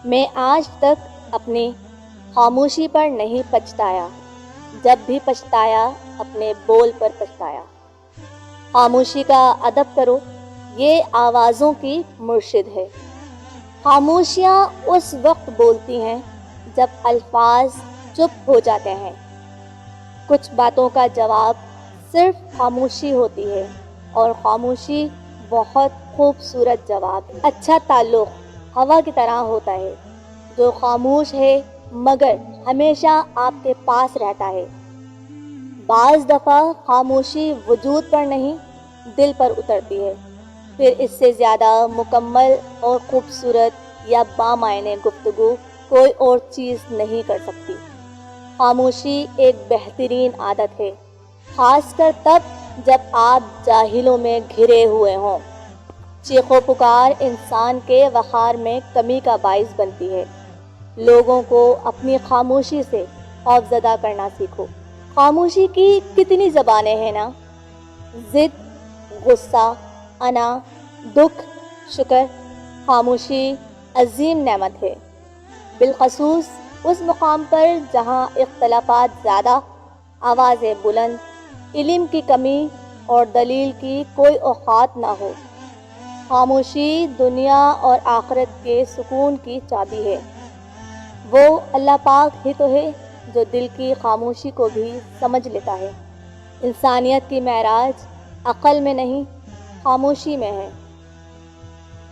میں آج تک اپنی خاموشی پر نہیں پچھتایا، جب بھی پچھتایا اپنے بول پر پچھتایا۔ خاموشی کا ادب کرو، یہ آوازوں کی مرشد ہے۔ خاموشیاں اس وقت بولتی ہیں جب الفاظ چپ ہو جاتے ہیں۔ کچھ باتوں کا جواب صرف خاموشی ہوتی ہے، اور خاموشی بہت خوبصورت جواب ہے۔ اچھا تعلق ہوا کی طرح ہوتا ہے، جو خاموش ہے مگر ہمیشہ آپ کے پاس رہتا ہے۔ بعض دفعہ خاموشی وجود پر نہیں، دل پر اترتی ہے، پھر اس سے زیادہ مکمل اور خوبصورت یا بامعنی گفتگو کوئی اور چیز نہیں کر سکتی۔ خاموشی ایک بہترین عادت ہے، خاص کر تب جب آپ جاہلوں میں گھرے ہوئے ہوں۔ چیخ و پکار انسان کے وقار میں کمی کا باعث بنتی ہے۔ لوگوں کو اپنی خاموشی سے خوفزدہ کرنا سیکھو۔ خاموشی کی کتنی زبانیں ہیں نا، ضد، غصہ، انا، دکھ، شکر۔ خاموشی عظیم نعمت ہے، بالخصوص اس مقام پر جہاں اختلافات زیادہ، آوازیں بلند، علم کی کمی اور دلیل کی کوئی اوقات نہ ہو۔ خاموشی دنیا اور آخرت کے سکون کی چابی ہے۔ وہ اللہ پاک ہی تو ہے جو دل کی خاموشی کو بھی سمجھ لیتا ہے۔ انسانیت کی معراج عقل میں نہیں، خاموشی میں ہے۔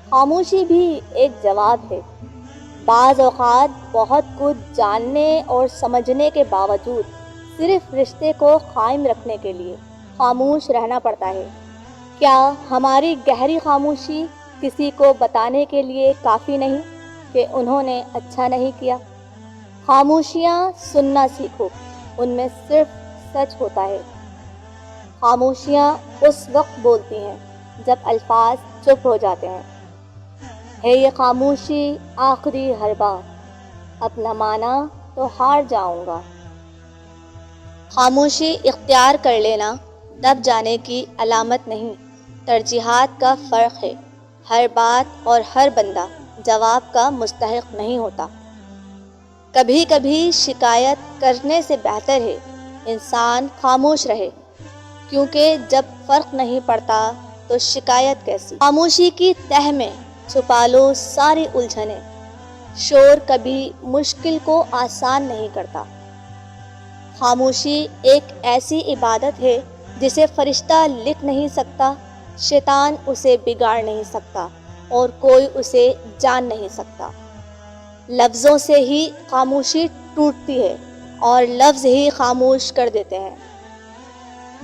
خاموشی بھی ایک جواب ہے۔ بعض اوقات بہت کچھ جاننے اور سمجھنے کے باوجود صرف رشتے کو قائم رکھنے کے لیے خاموش رہنا پڑتا ہے۔ کیا ہماری گہری خاموشی کسی کو بتانے کے لیے کافی نہیں کہ انہوں نے اچھا نہیں کیا؟ خاموشیاں سننا سیکھو، ان میں صرف سچ ہوتا ہے۔ خاموشیاں اس وقت بولتی ہیں جب الفاظ چپ ہو جاتے ہیں۔ ہے یہ خاموشی آخری حربہ، اب نہ مانا تو ہار جاؤں گا۔ خاموشی اختیار کر لینا دب جانے کی علامت نہیں، ترجیحات کا فرق ہے۔ ہر بات اور ہر بندہ جواب کا مستحق نہیں ہوتا۔ کبھی کبھی شکایت کرنے سے بہتر ہے انسان خاموش رہے، کیونکہ جب فرق نہیں پڑتا تو شکایت کیسی؟ خاموشی کی تہہ میں چھپا لو ساری الجھنیں۔ شور کبھی مشکل کو آسان نہیں کرتا۔ خاموشی ایک ایسی عبادت ہے جسے فرشتہ لکھ نہیں سکتا، شیطان اسے بگاڑ نہیں سکتا، اور کوئی اسے جان نہیں سکتا۔ لفظوں سے ہی خاموشی ٹوٹتی ہے، اور لفظ ہی خاموش کر دیتے ہیں۔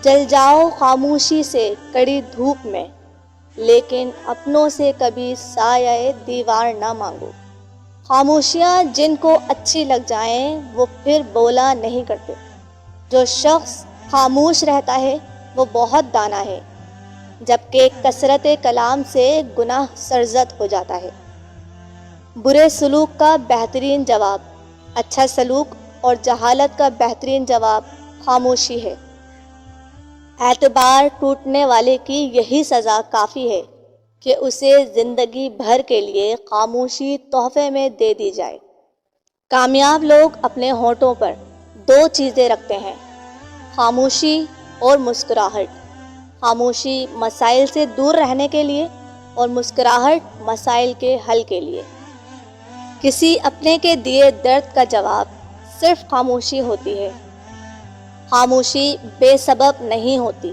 جل جاؤ خاموشی سے کڑی دھوپ میں، لیکن اپنوں سے کبھی سایہ دیوار نہ مانگو۔ خاموشیاں جن کو اچھی لگ جائیں وہ پھر بولا نہیں کرتے۔ جو شخص خاموش رہتا ہے وہ بہت دانا ہے، جبکہ کثرت کلام سے گناہ سرزد ہو جاتا ہے۔ برے سلوک کا بہترین جواب اچھا سلوک، اور جہالت کا بہترین جواب خاموشی ہے۔ اعتبار ٹوٹنے والے کی یہی سزا کافی ہے کہ اسے زندگی بھر کے لیے خاموشی تحفے میں دے دی جائے۔ کامیاب لوگ اپنے ہونٹوں پر دو چیزیں رکھتے ہیں، خاموشی اور مسکراہٹ۔ خاموشی مسائل سے دور رہنے کے لیے، اور مسکراہٹ مسائل کے حل کے لیے۔ کسی اپنے کے دیے درد کا جواب صرف خاموشی ہوتی ہے۔ خاموشی بے سبب نہیں ہوتی،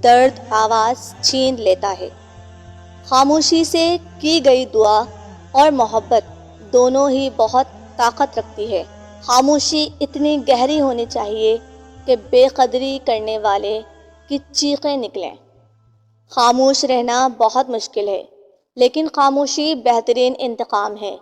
درد آواز چھین لیتا ہے۔ خاموشی سے کی گئی دعا اور محبت دونوں ہی بہت طاقت رکھتی ہے۔ خاموشی اتنی گہری ہونی چاہیے کہ بے قدری کرنے والے کی چیخیں نکلیں۔ خاموش رہنا بہت مشکل ہے، لیکن خاموشی بہترین انتقام ہے۔